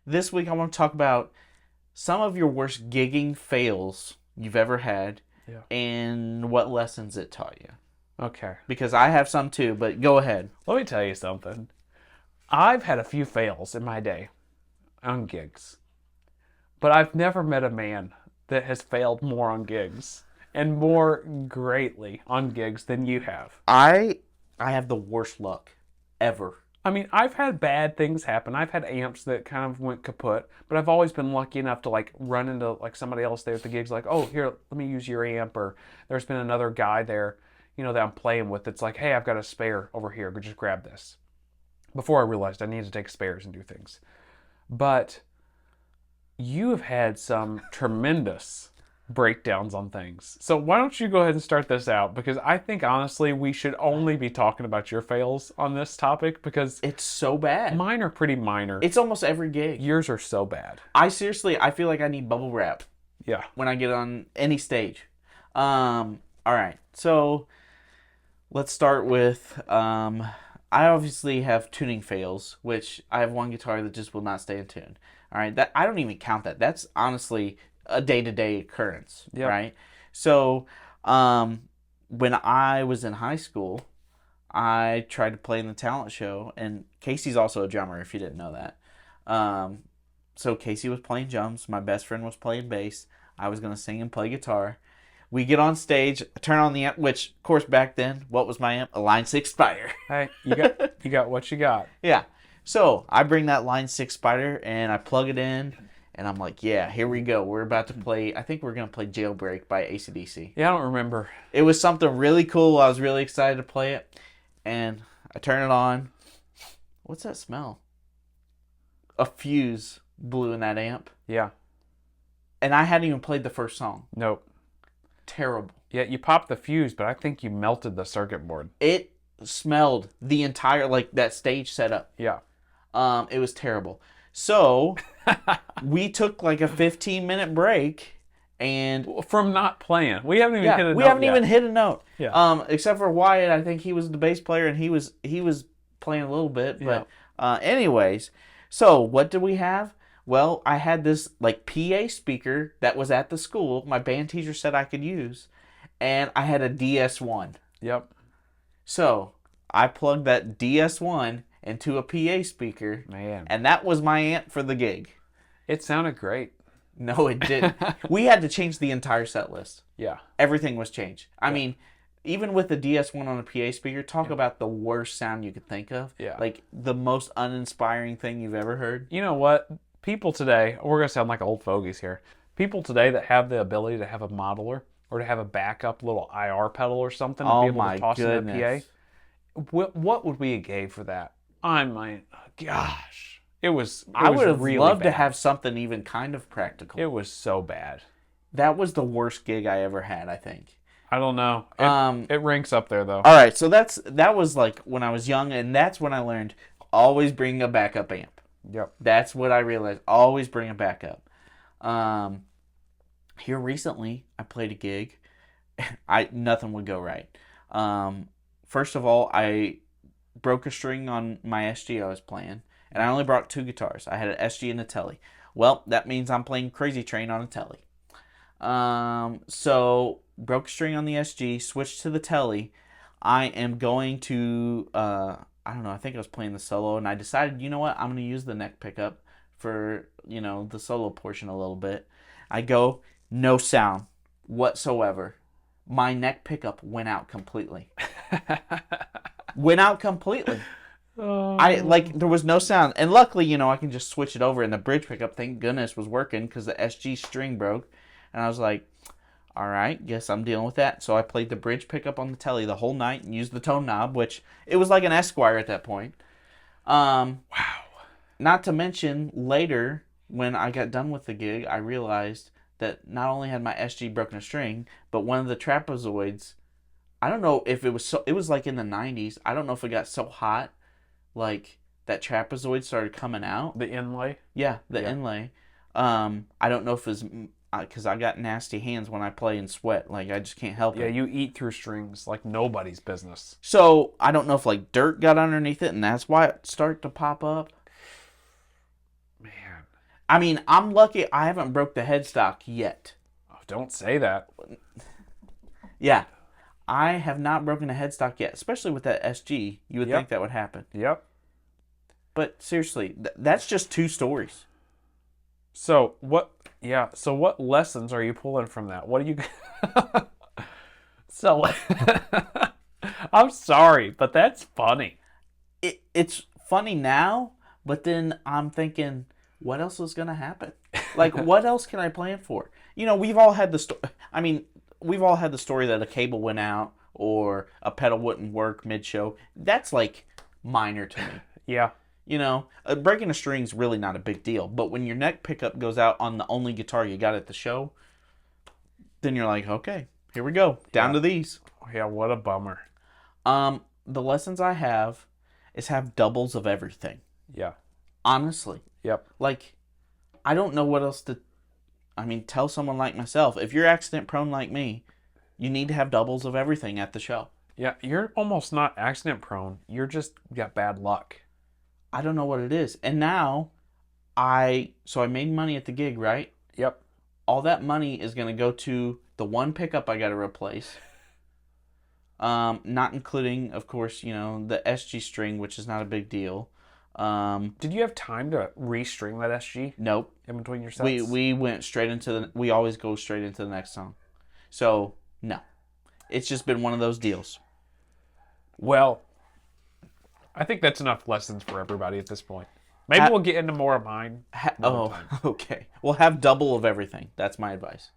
This week I want to talk about some of your worst gigging fails you've ever had Yeah. and what lessons it taught you. Okay. Because I have some too, but go ahead. Let me tell you something. I've had a few fails in my day on gigs, but I've never met a man that has failed more on gigs and more greatly on gigs than you have. I have the worst luck ever. I mean, I've had bad things happen. I've had amps that kind of went kaput, but I've always been lucky enough to like run into like somebody else there at the gigs, like, oh, here, let me use your amp. Or there's been another guy there, that I'm playing with that's like, hey, I've got a spare over here. Just grab this. Before I realized I needed to take spares and do things. But you have had some tremendous breakdowns on things. So why don't you go ahead and start this out? Because I think honestly we should only be talking about your fails on this topic because It's so bad. mine are pretty minor. It's almost every gig. Yours are so bad. I feel like I need bubble wrap Yeah. when I get on any stage. All right. So let's start with I obviously have tuning fails, which I have one guitar that just will not stay in tune. All right, that I don't even count that. That's honestly a day-to-day occurrence, Yep. right? So, when I was in high school, I tried to play in the talent show, and Casey's also a drummer. If you didn't know that, so Casey was playing drums. My best friend was playing bass. I was gonna sing and play guitar. We get on stage, turn on the amp, which, of course, back then, what was my amp? A Line 6 Spider. Hey, you got what you got. Yeah. So I bring that Line 6 Spider and I plug it in, and I'm like, yeah, here we go. We're about to play, I think we're going to play Jailbreak by AC/DC. Yeah, I don't remember. It was something really cool. I was really excited to play it. And I turn it on. What's that smell? A fuse blew in that amp. Yeah. And I hadn't even played the first song. Nope. Terrible. Yeah, you popped the fuse, but I think you melted the circuit board. It smelled the entire, like, that stage setup. Yeah. It was terrible. So we took like a 15-minute break, and From not playing. We haven't even hit a note we haven't yet. even hit a note. Yeah. Except for Wyatt, I think he was the bass player, and he was playing a little bit. But anyways, so what did we have? Well, I had this like PA speaker that was at the school. My band teacher said I could use, and I had a DS1. Yep. So I plugged that DS1 into a PA speaker, Man. and that was my amp for the gig. It sounded great. No, it didn't. We had to change the entire set list. Yeah. Everything was changed. I mean, even with the DS1 on a PA speaker, talk about the worst sound you could think of. Yeah. Like the most uninspiring thing you've ever heard. You know what? People today, we're going to sound like old fogies here. People today that have the ability to have a modeler or to have a backup little IR pedal or something to Oh be able my to toss in a goodness. PA, what would we have gave for that? I mean, gosh. It was I would have really loved to bad. have something even kind of practical. It was so bad. That was the worst gig I ever had, I think. I don't know. It ranks up there though. All right, so that was like when I was young, and that's when I learned always bring a backup amp. Yep. That's what I realized. Always bring a backup. Here recently, I played a gig. Nothing would go right. First of all, I broke a string on my SG I was playing, and I only brought two guitars. I had an SG and a Tele. Well, that means I'm playing Crazy Train on a Tele. So broke a string on the SG, switched to the Tele. I am going to I don't know, I think I was playing the solo, and I decided, you know what, I'm going to use the neck pickup for, the solo portion a little bit. I go, no sound whatsoever. My neck pickup went out completely. Went out completely. Oh. There was no sound. And luckily, I can just switch it over, and the bridge pickup, thank goodness, was working because the SG string broke. And I was like, all right, guess I'm dealing with that. So I played the bridge pickup on the Tele the whole night and used the tone knob, which it was like an Esquire at that point. Wow. Not to mention, later, when I got done with the gig, I realized that not only had my SG broken a string, but one of the trapezoids, I don't know if it was like in the 90s. I don't know if it got so hot, like that trapezoid started coming out. The inlay? Yeah, the inlay. I don't know if it was because I got nasty hands when I play and sweat. Like, I just can't help Yeah, it. you eat through strings like nobody's business. So, I don't know if, like, dirt got underneath it, and that's why it started to pop up. Man. I mean, I'm lucky I haven't broke the headstock yet. Oh, don't say that. Yeah, I have not broken a headstock yet, especially with that SG. You would Yep. think that would happen. Yep. But seriously, that's just 2 stories. So what? Yeah. So what lessons are you pulling from that? What do you? So I'm sorry, but that's funny. It's funny now, but then I'm thinking, what else is going to happen? Like, what else can I plan for? You know, we've all had the story. I mean, we've all had the story that a cable went out or a pedal wouldn't work mid-show. That's like minor to me. Yeah. You know, breaking a string's really not a big deal. But when your neck pickup goes out on the only guitar you got at the show, then you're like, okay, here we go, down to these. Yeah. What a bummer. The lessons I have is have doubles of everything. Yeah. Honestly, Yep. like, I don't know what else to. I mean, tell someone like myself, if you're accident prone like me, you need to have doubles of everything at the show. Yeah. You're almost not accident prone. You're just got bad luck. I don't know what it is. And now, I made money at the gig, right? Yep. All that money is going to go to the one pickup I got to replace. Not including, of course, you know, the SG string, which is not a big deal. Did you have time to restring that SG Nope. in between your sets? We went straight into we always go straight into the next song. So, no. It's just been one of those deals. Well, I think that's enough lessons for everybody at this point. Maybe we'll get into more of mine. Okay. Well, have double of everything. That's my advice.